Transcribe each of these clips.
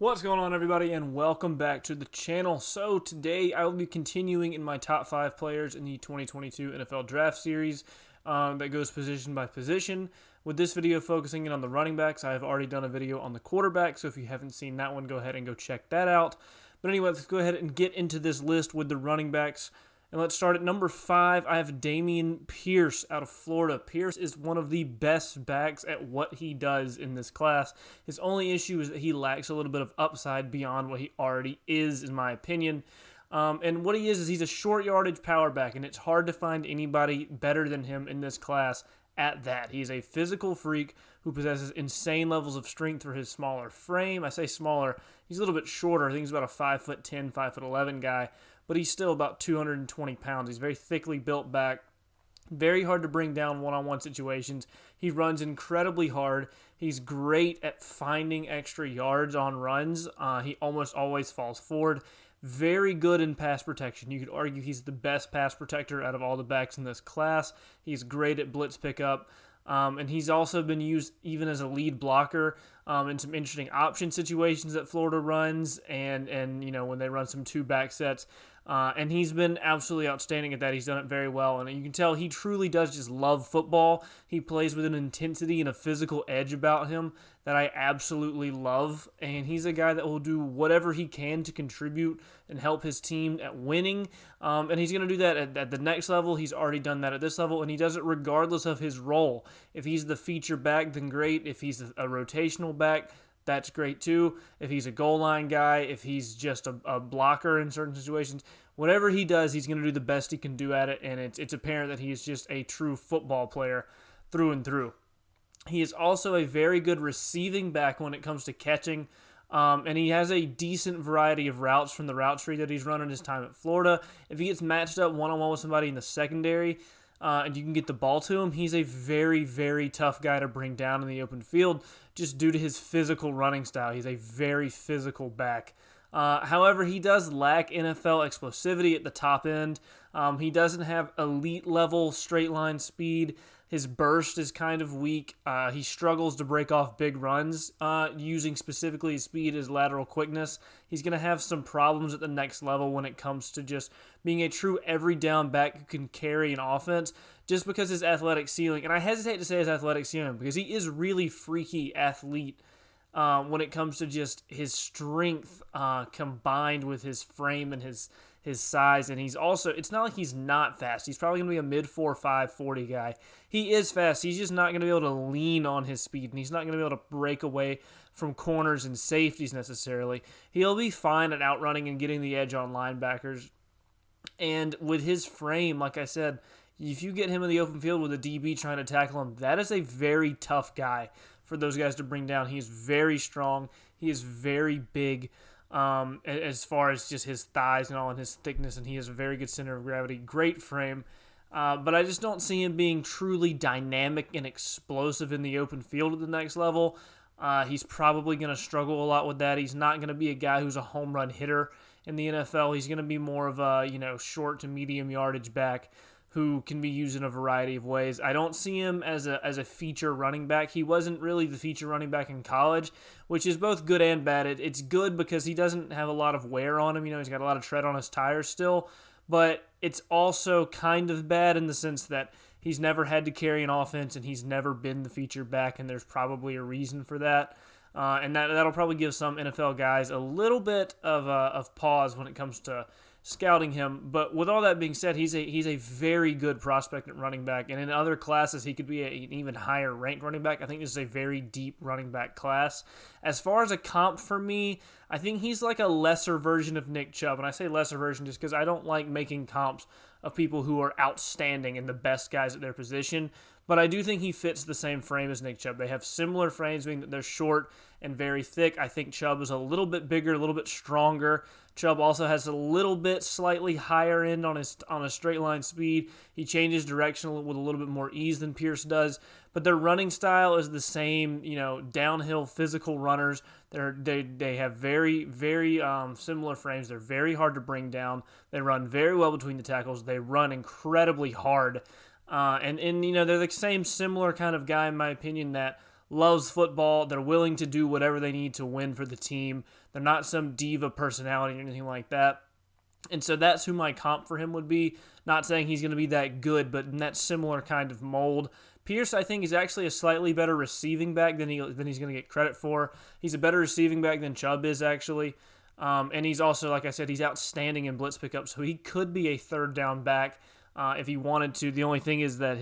What's going on, everybody, and welcome back to the channel. So today I will be continuing in my top 5 players in the 2022 NFL Draft Series that goes position by position. With this video focusing in on the running backs, I have already done a video on the quarterback, so if you haven't seen that one, go ahead and go check that out. But anyway, let's go ahead and get into this list with the running backs. And let's start at number 5. I have Damien Pierce out of Florida. Pierce is one of the best backs at what he does in this class. His only issue is that he lacks a little bit of upside beyond what he already is, in my opinion. And what he is he's a short yardage power back, and it's hard to find anybody better than him in this class at that. He's a physical freak who possesses insane levels of strength for his smaller frame. I say smaller, he's a little bit shorter. I think he's about a 5'10", 5'11" guy, but he's still about 220 pounds. He's very thickly built back, very hard to bring down one-on-one situations. He runs incredibly hard. He's great at finding extra yards on runs. He almost always falls forward. Very good in pass protection. You could argue he's the best pass protector out of all the backs in this class. He's great at blitz pickup. And he's also been used even as a lead blocker in some interesting option situations that Florida runs, and you know, when they run some two-back sets. And he's been absolutely outstanding at that. He's done it very well, and you can tell he truly does just love football. He plays with an intensity and a physical edge about him that I absolutely love, and he's a guy that will do whatever he can to contribute and help his team at winning, and he's going to do that at the next level. He's already done that at this level, and he does it regardless of his role. If he's the feature back, then great. If he's a rotational back, that's great too. If he's a goal line guy, if he's just a blocker in certain situations, whatever he does, he's going to do the best he can do at it, and it's apparent that he is just a true football player through and through. He is also a very good receiving back when it comes to catching, and he has a decent variety of routes from the route tree that he's run in his time at Florida. If he gets matched up one-on-one with somebody in the secondary, and you can get the ball to him, he's a very, very tough guy to bring down in the open field just due to his physical running style. He's a very physical back. However, he does lack NFL explosivity at the top end. He doesn't have elite-level straight-line speed. His burst is kind of weak. He struggles to break off big runs using specifically his speed, his lateral quickness. He's going to have some problems at the next level when it comes to just being a true every down back who can carry an offense just because his athletic ceiling, and I hesitate to say his athletic ceiling because he is really freaky athlete when it comes to just his strength combined with his frame and his size, and he's also, it's not like he's not fast. He's probably going to be a mid 4.5 40 guy. He is fast. He's just not going to be able to lean on his speed, and he's not going to be able to break away from corners and safeties necessarily. He'll be fine at outrunning and getting the edge on linebackers, and with his frame, like I said, if you get him in the open field with a DB trying to tackle him, that is a very tough guy for those guys to bring down. He is very strong. He is very big. As far as just his thighs and all and his thickness, and he has a very good center of gravity, great frame, but I just don't see him being truly dynamic and explosive in the open field at the next level. He's probably going to struggle a lot with that. He's not going to be a guy who's a home run hitter in the NFL. He's going to be more of a, short to medium yardage back who can be used in a variety of ways. I don't see him as a feature running back. He wasn't really the feature running back in college, which is both good and bad. It's good because he doesn't have a lot of wear on him. He's got a lot of tread on his tires still, but it's also kind of bad in the sense that he's never had to carry an offense and he's never been the feature back, and there's probably a reason for that. And that'll probably give some NFL guys a little bit of pause when it comes to scouting him. But with all that being said, he's a very good prospect at running back, and in other classes he could be an even higher ranked running back. I think this is a very deep running back class. As far as a comp for me, I think he's like a lesser version of Nick Chubb, and I say lesser version just because I don't like making comps of people who are outstanding and the best guys at their position. But I do think he fits the same frame as Nick Chubb. They have similar frames, being that they're short and very thick. I think Chubb is a little bit bigger, a little bit stronger. Chubb also has a little bit slightly higher end on a straight line speed. He changes direction with a little bit more ease than Pierce does. But their running style is the same, downhill physical runners. They have very, very similar frames. They're very hard to bring down. They run very well between the tackles. They run incredibly hard. And they're the same similar kind of guy, in my opinion, that loves football. They're willing to do whatever they need to win for the team. They're not some diva personality or anything like that. And so that's who my comp for him would be. Not saying he's going to be that good, but in that similar kind of mold. Pierce, I think, is actually a slightly better receiving back than he's going to get credit for. He's a better receiving back than Chubb is, actually. And he's also, like I said, he's outstanding in blitz pickup, so he could be a third down back if he wanted to. The only thing is that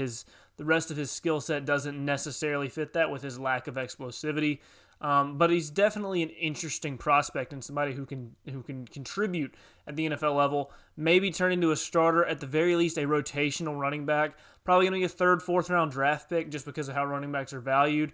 the rest of his skill set doesn't necessarily fit that with his lack of explosivity. But he's definitely an interesting prospect and somebody who can contribute at the NFL level, maybe turn into a starter, at the very least a rotational running back. Probably going to be a third, fourth round draft pick just because of how running backs are valued.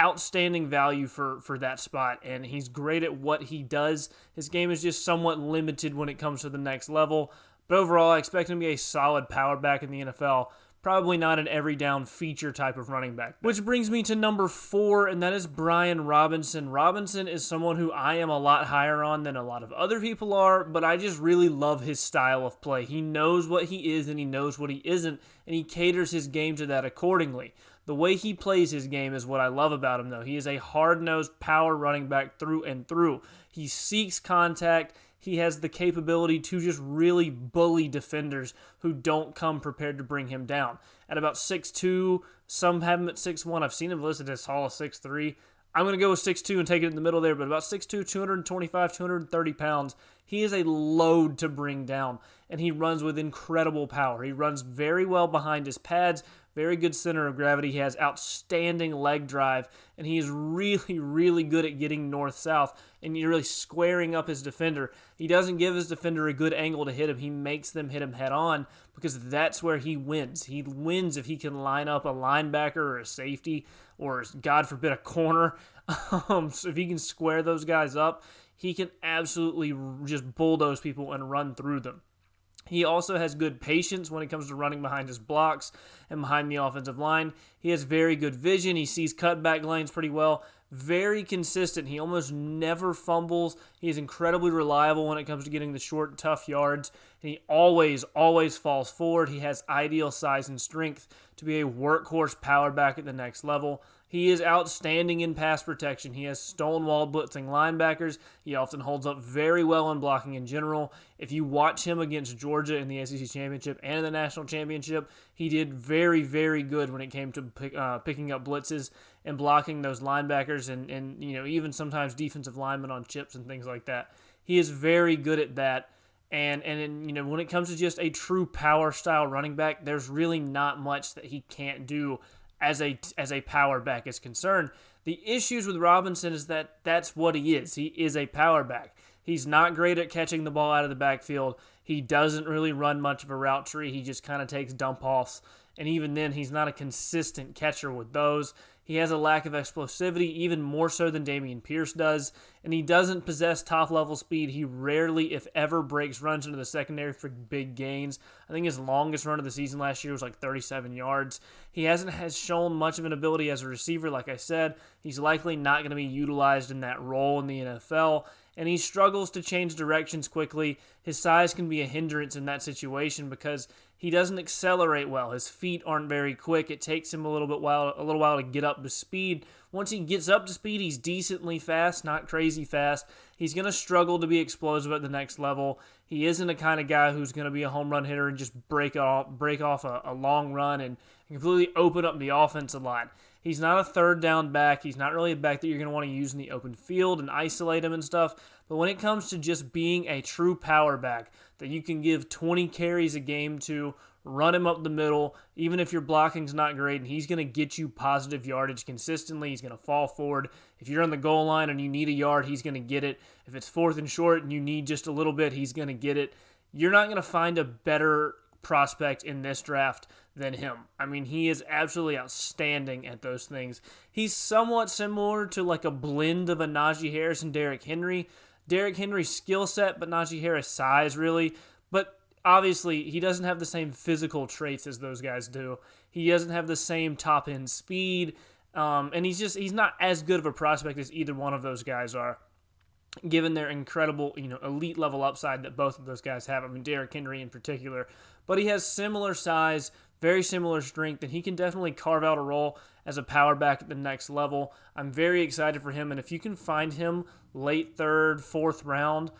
Outstanding value for that spot, and he's great at what he does. His game is just somewhat limited when it comes to the next level. But overall, I expect him to be a solid power back in the NFL. Probably not an every down feature type of running back. Which brings me to number 4, and that is Brian Robinson. Robinson is someone who I am a lot higher on than a lot of other people are, but I just really love his style of play. He knows what he is and he knows what he isn't, and he caters his game to that accordingly. The way he plays his game is what I love about him, though. He is a hard-nosed power running back through and through. He seeks contact. He has the capability to just really bully defenders who don't come prepared to bring him down. At about 6'2", some have him at 6'1". I've seen him listed as tall as 6'3". I'm going to go with 6'2" and take it in the middle there, but about 6'2", 225, 230 pounds. He is a load to bring down, and he runs with incredible power. He runs very well behind his pads, very good center of gravity. He has outstanding leg drive, and he is really, really good at getting north-south and really squaring up his defender. He doesn't give his defender a good angle to hit him. He makes them hit him head-on because that's where he wins. He wins if he can line up a linebacker or a safety or, God forbid, a corner. So if he can square those guys up, he can absolutely just bulldoze people and run through them. He also has good patience when it comes to running behind his blocks and behind the offensive line. He has very good vision. He sees cutback lanes pretty well. Very consistent. He almost never fumbles. He is incredibly reliable when it comes to getting the short, tough yards. And he always falls forward. He has ideal size and strength to be a workhorse power back at the next level. He is outstanding in pass protection. He has stonewall blitzing linebackers. He often holds up very well in blocking in general. If you watch him against Georgia in the SEC Championship and in the National Championship, he did very, very good when it came to picking up blitzes and blocking those linebackers and even sometimes defensive linemen on chips and things like that. He is very good at that. And when it comes to just a true power style running back, there's really not much that he can't do as a power back is concerned. The issues with Robinson is that that's what he is. He is a power back. He's not great at catching the ball out of the backfield. He doesn't really run much of a route tree. He just kind of takes dump offs. And even then, he's not a consistent catcher with those. He has a lack of explosivity, even more so than Damien Pierce does. And he doesn't possess top-level speed. He rarely, if ever, breaks runs into the secondary for big gains. I think his longest run of the season last year was like 37 yards. He has shown much of an ability as a receiver, like I said. He's likely not going to be utilized in that role in the NFL. And he struggles to change directions quickly. His size can be a hindrance in that situation because he doesn't accelerate well. His feet aren't very quick. It takes him a little while to get up to speed. Once he gets up to speed, he's decently fast, not crazy fast. He's going to struggle to be explosive at the next level. He isn't a kind of guy who's going to be a home run hitter and just break off a long run and completely open up the offense a lot. He's not a third down back. He's not really a back that you're going to want to use in the open field and isolate him and stuff. But when it comes to just being a true power back that you can give 20 carries a game to, run him up the middle, even if your blocking's not great, and he's going to get you positive yardage consistently. He's going to fall forward. If you're on the goal line and you need a yard, he's going to get it. If it's fourth and short and you need just a little bit, he's going to get it. You're not going to find a better prospect in this draft than him. I mean, he is absolutely outstanding at those things. He's somewhat similar to like a blend of a Najee Harris and Derrick Henry. Derrick Henry's skill set, but Najee Harris' size, really. But obviously, he doesn't have the same physical traits as those guys do. He doesn't have the same top-end speed, and he's not as good of a prospect as either one of those guys are, given their incredible, elite-level upside that both of those guys have. I mean, Derrick Henry in particular. But he has similar size, very similar strength, and he can definitely carve out a role as a power back at the next level. I'm very excited for him, and if you can find him late third, fourth round,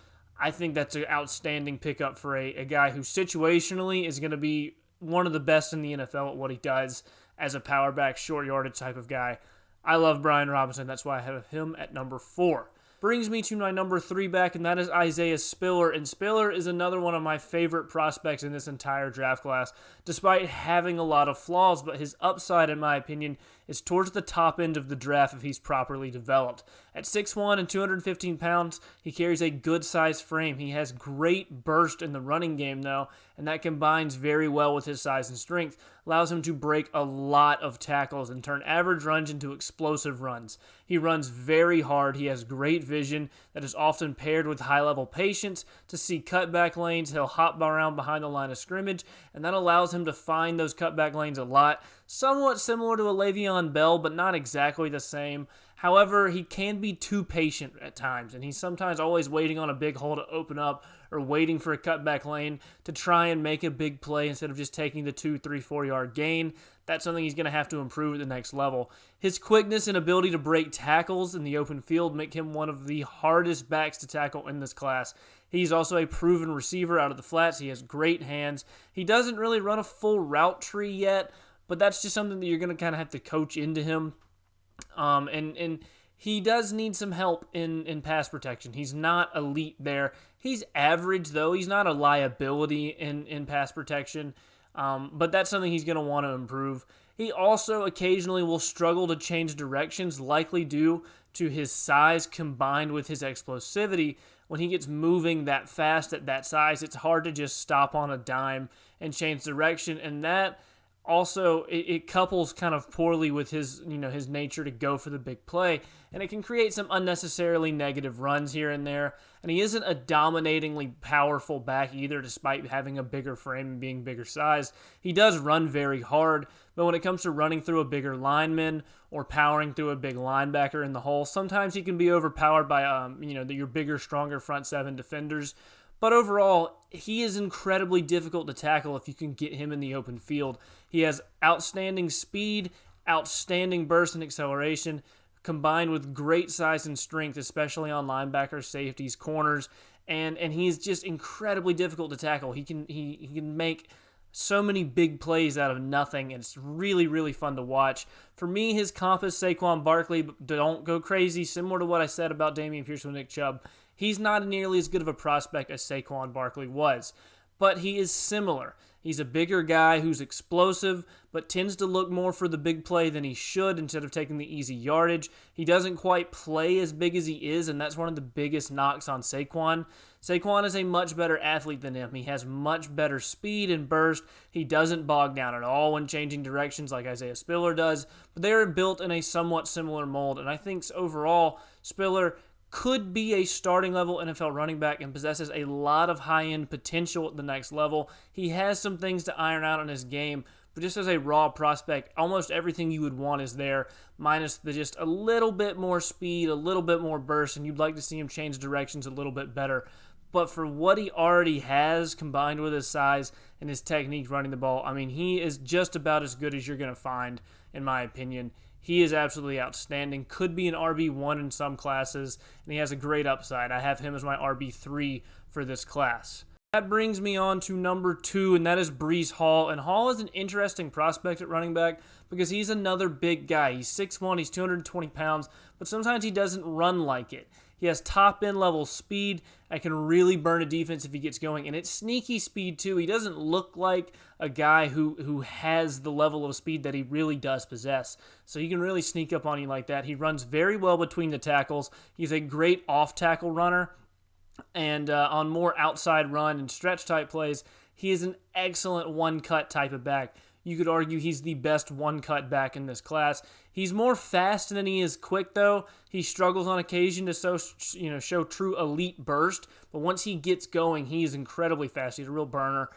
I think that's an outstanding pickup for a guy who situationally is going to be one of the best in the NFL at what he does as a power back, short yardage type of guy. I love Brian Robinson. That's why I have him at number 4. Brings me to my number 3 back, and that is Isaiah Spiller. And Spiller is another one of my favorite prospects in this entire draft class, despite having a lot of flaws. But his upside, in my opinion, is towards the top end of the draft if he's properly developed. At 6'1" and 215 pounds, he carries a good-sized frame. He has great burst in the running game, though, and that combines very well with his size and strength. Allows him to break a lot of tackles and turn average runs into explosive runs. He runs very hard. He has great vision that is often paired with high-level patience to see cutback lanes. He'll hop around behind the line of scrimmage, and that allows him to find those cutback lanes a lot. Somewhat similar to a Le'Veon Bell, but not exactly the same. However, he can be too patient at times, and he's sometimes always waiting on a big hole to open up or waiting for a cutback lane to try and make a big play instead of just taking the 2, 3, 4-yard gain. That's something he's going to have to improve at the next level. His quickness and ability to break tackles in the open field make him one of the hardest backs to tackle in this class. He's also a proven receiver out of the flats. He has great hands. He doesn't really run a full route tree yet, but that's just something that you're going to kind of have to coach into him. And he does need some help in pass protection. He's not elite there. He's average, though. He's not a liability in pass protection, but that's something he's going to want to improve. He also occasionally will struggle to change directions, likely due to his size combined with his explosivity. When he gets moving that fast at that size, it's hard to just stop on a dime and change direction, and that also, it couples kind of poorly with his nature to go for the big play, and it can create some unnecessarily negative runs here and there. And he isn't a dominatingly powerful back either, despite having a bigger frame and being bigger size. He does run very hard, but when it comes to running through a bigger lineman or powering through a big linebacker in the hole, sometimes he can be overpowered by your bigger, stronger front seven defenders. But overall, he is incredibly difficult to tackle if you can get him in the open field. He has outstanding speed, outstanding burst and acceleration, combined with great size and strength, especially on linebackers, safeties, corners, and he's just incredibly difficult to tackle. He can make so many big plays out of nothing, and it's really, really fun to watch. For me, his comp is Saquon Barkley, but don't go crazy. Similar to what I said about Damien Pierce with Nick Chubb, he's not nearly as good of a prospect as Saquon Barkley was, but he is similar. He's a bigger guy who's explosive, but tends to look more for the big play than he should instead of taking the easy yardage. He doesn't quite play as big as he is, and that's one of the biggest knocks on Saquon. Saquon is a much better athlete than him. He has much better speed and burst. He doesn't bog down at all when changing directions like Isaiah Spiller does, but they are built in a somewhat similar mold, and I think overall Spiller could be a starting level NFL running back and possesses a lot of high-end potential at the next level. He has some things to iron out in his game, but just as a raw prospect, almost everything you would want is there, minus just a little bit more speed, a little bit more burst, and you'd like to see him change directions a little bit better. But for what he already has, combined with his size and his technique running the ball, I mean, he is just about as good as you're going to find, in my opinion. He is absolutely outstanding. Could be an RB1 in some classes, and he has a great upside. I have him as my RB3 for this class. That brings me on to number 2, and that is Breece Hall. And Hall is an interesting prospect at running back because he's another big guy. He's 6'1", he's 220 pounds, but sometimes he doesn't run like it. He has top-end level speed and can really burn a defense if he gets going. And it's sneaky speed, too. He doesn't look like a guy who has the level of speed that he really does possess. So he can really sneak up on you like that. He runs very well between the tackles. He's a great off-tackle runner. And on more outside run and stretch-type plays, he is an excellent one-cut type of back. You could argue he's the best one-cut back in this class. He's more fast than he is quick, though. He struggles on occasion to show true elite burst, but once he gets going, he is incredibly fast. He's a real burner.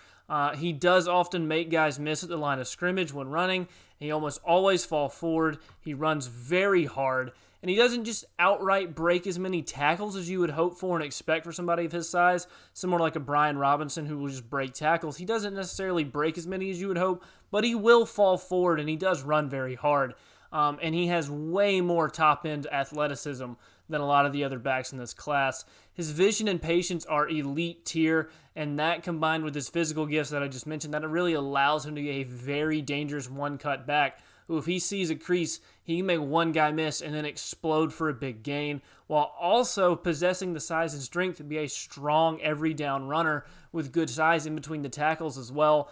He does often make guys miss at the line of scrimmage when running. He almost always falls forward. He runs very hard, and he doesn't just outright break as many tackles as you would hope for and expect for somebody of his size, similar like a Brian Robinson who will just break tackles. He doesn't necessarily break as many as you would hope, but he will fall forward, and he does run very hard. And he has way more top-end athleticism than a lot of the other backs in this class. His vision and patience are elite tier, and that combined with his physical gifts that I just mentioned, that it really allows him to be a very dangerous one-cut back who, if he sees a crease, he can make one guy miss and then explode for a big gain, while also possessing the size and strength to be a strong every down runner with good size in between the tackles as well.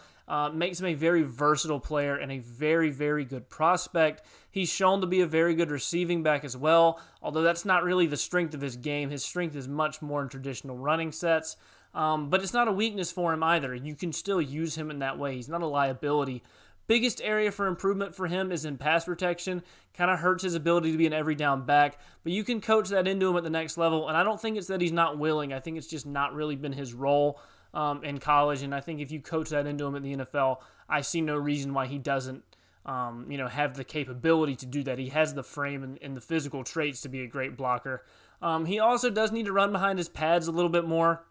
Makes him a very versatile player and a very, very good prospect. He's shown to be a very good receiving back as well, although that's not really the strength of his game. His strength is much more in traditional running sets, but it's not a weakness for him either. You can still use him in that way. He's not a liability. Biggest area for improvement for him is in pass protection. Kind of hurts his ability to be an every down back, but you can coach that into him at the next level, and I don't think it's that he's not willing. I think it's just not really been his role in college, and I think if you coach that into him in the NFL, I see no reason why he doesn't have the capability to do that. He has the frame and the physical traits to be a great blocker. He also does need to run behind his pads a little bit more.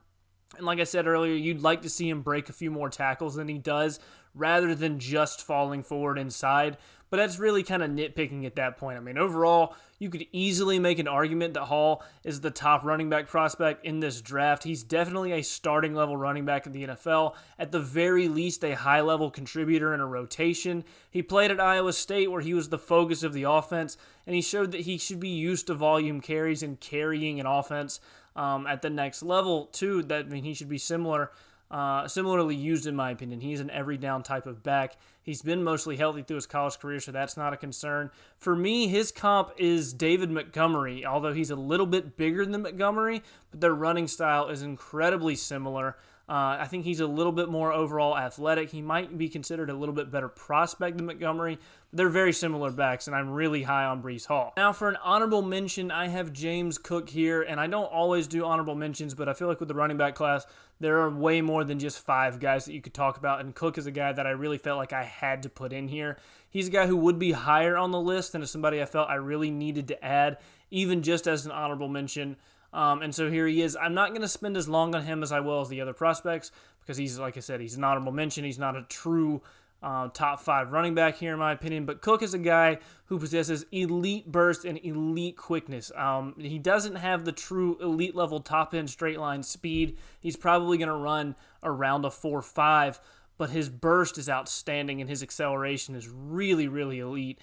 And like I said earlier, you'd like to see him break a few more tackles than he does, rather than just falling forward inside. But that's really kind of nitpicking at that point. I mean, overall, you could easily make an argument that Hall is the top running back prospect in this draft. He's definitely a starting level running back in the NFL. At the very least, a high level contributor in a rotation. He played at Iowa State, where he was the focus of the offense, and he showed that he should be used to volume carries and carrying an offense at the next level too. He should be similarly used, in my opinion. He's an every down type of back. He's been mostly healthy through his college career, so that's not a concern. For me, his comp is David Montgomery, although he's a little bit bigger than Montgomery, but their running style is incredibly similar. I think he's a little bit more overall athletic. He might be considered a little bit better prospect than Montgomery. But they're very similar backs, and I'm really high on Breece Hall. Now, for an honorable mention, I have James Cook here, and I don't always do honorable mentions, but I feel like with the running back class, there are way more than just 5 guys that you could talk about, and Cook is a guy that I really felt like I had to put in here. He's a guy who would be higher on the list and is somebody I felt I really needed to add, even just as an honorable mention. And so here he is. I'm not going to spend as long on him as I will as the other prospects because he's, like I said, he's an honorable mention. He's not a true top 5 running back here, in my opinion. But Cook is a guy who possesses elite burst and elite quickness. He doesn't have the true elite level top end straight line speed. He's probably going to run around a 4.5, but his burst is outstanding and his acceleration is really, really elite.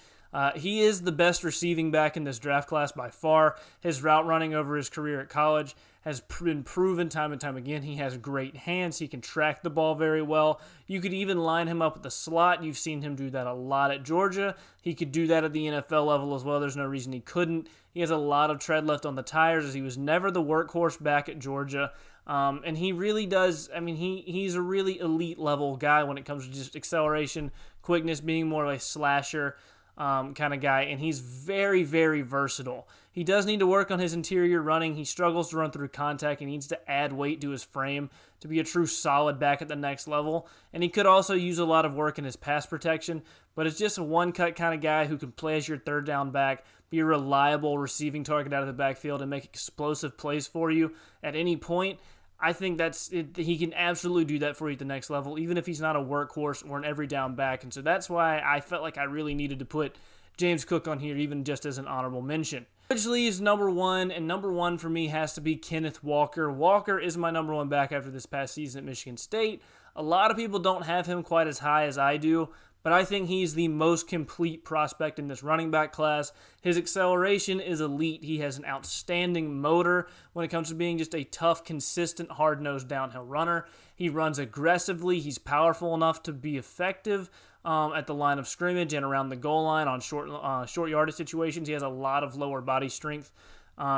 He is the best receiving back in this draft class by far. His route running over his career at college has been proven time and time again. He has great hands. He can track the ball very well. You could even line him up at the slot. You've seen him do that a lot at Georgia. He could do that at the NFL level as well. There's no reason he couldn't. He has a lot of tread left on the tires, as he was never the workhorse back at Georgia. And he really does, he's a really elite level guy when it comes to just acceleration, quickness, being more of a slasher kind of guy, and he's very, very versatile. He does need to work on his interior running. He struggles to run through contact. He needs to add weight to his frame to be a true solid back at the next level, and he could also use a lot of work in his pass protection, but it's just a one-cut kind of guy who can play as your third down back, be a reliable receiving target out of the backfield, and make explosive plays for you at any point. I think that's it. He can absolutely do that for you at the next level, even if he's not a workhorse or an every down back. And so that's why I felt like I really needed to put James Cook on here, even just as an honorable mention. Which leaves number 1, and number 1 for me has to be Kenneth Walker. Walker is my number 1 back after this past season at Michigan State. A lot of people don't have him quite as high as I do, but I think he's the most complete prospect in this running back class. His acceleration is elite. He has an outstanding motor when it comes to being just a tough, consistent, hard-nosed downhill runner. He runs aggressively. He's powerful enough to be effective at the line of scrimmage and around the goal line on short yardage situations. He has a lot of lower body strength.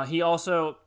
He also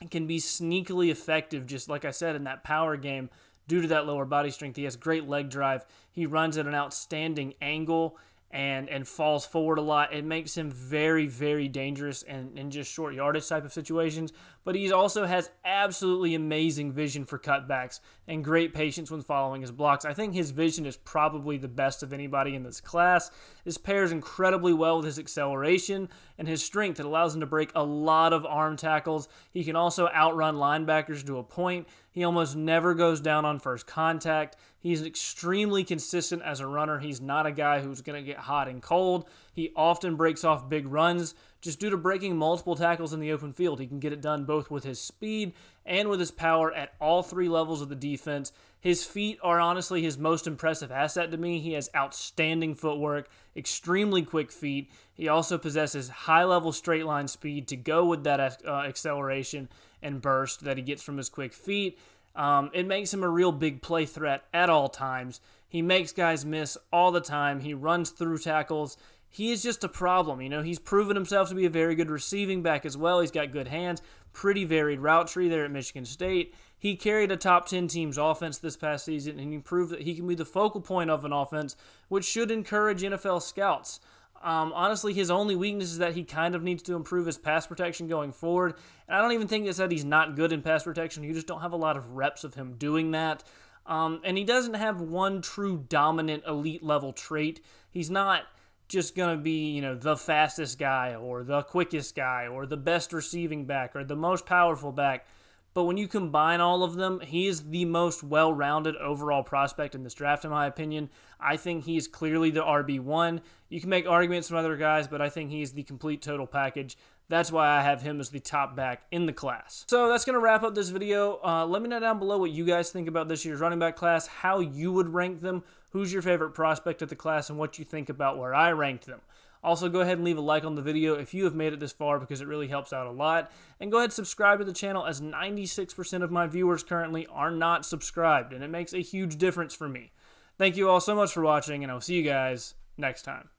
can be sneakily effective, just like I said, in that power game. Due to that lower body strength, he has great leg drive. He runs at an outstanding angle and falls forward a lot. It makes him very, very dangerous in just short yardage type of situations. but he also has absolutely amazing vision for cutbacks and great patience when following his blocks. I think his vision is probably the best of anybody in this class. This pairs incredibly well with his acceleration and his strength. It allows him to break a lot of arm tackles. He can also outrun linebackers to a point. He almost never goes down on first contact. He's extremely consistent as a runner. He's not a guy who's going to get hot and cold. He often breaks off big runs just due to breaking multiple tackles in the open field. He can get it done both with his speed and with his power at all three levels of the defense. His feet are honestly his most impressive asset to me. He has outstanding footwork, extremely quick feet. He also possesses high-level straight line speed to go with that acceleration and burst that he gets from his quick feet. It makes him a real big play threat at all times. He makes guys miss all the time. He runs through tackles. He is just a problem. You know, he's proven himself to be a very good receiving back as well. He's got good hands, pretty varied route tree there at Michigan State. He carried a top 10 team's offense this past season, and he proved that he can be the focal point of an offense, which should encourage NFL scouts. Honestly, his only weakness is that he kind of needs to improve his pass protection going forward. And I don't even think it's that he's not good in pass protection. You just don't have a lot of reps of him doing that. And he doesn't have one true dominant elite level trait. He's not just going to be, you know, the fastest guy or the quickest guy or the best receiving back or the most powerful back. But when you combine all of them, he is the most well-rounded overall prospect in this draft, in my opinion. I think he's clearly the RB1. You can make arguments from other guys, but I think he's the complete total package. That's why I have him as the top back in the class. So that's going to wrap up this video. Let me know down below what you guys think about this year's running back class, how you would rank them, who's your favorite prospect of the class, and what you think about where I ranked them. Also, go ahead and leave a like on the video if you have made it this far because it really helps out a lot. And go ahead and subscribe to the channel as 96% of my viewers currently are not subscribed, and it makes a huge difference for me. Thank you all so much for watching, and I'll see you guys next time.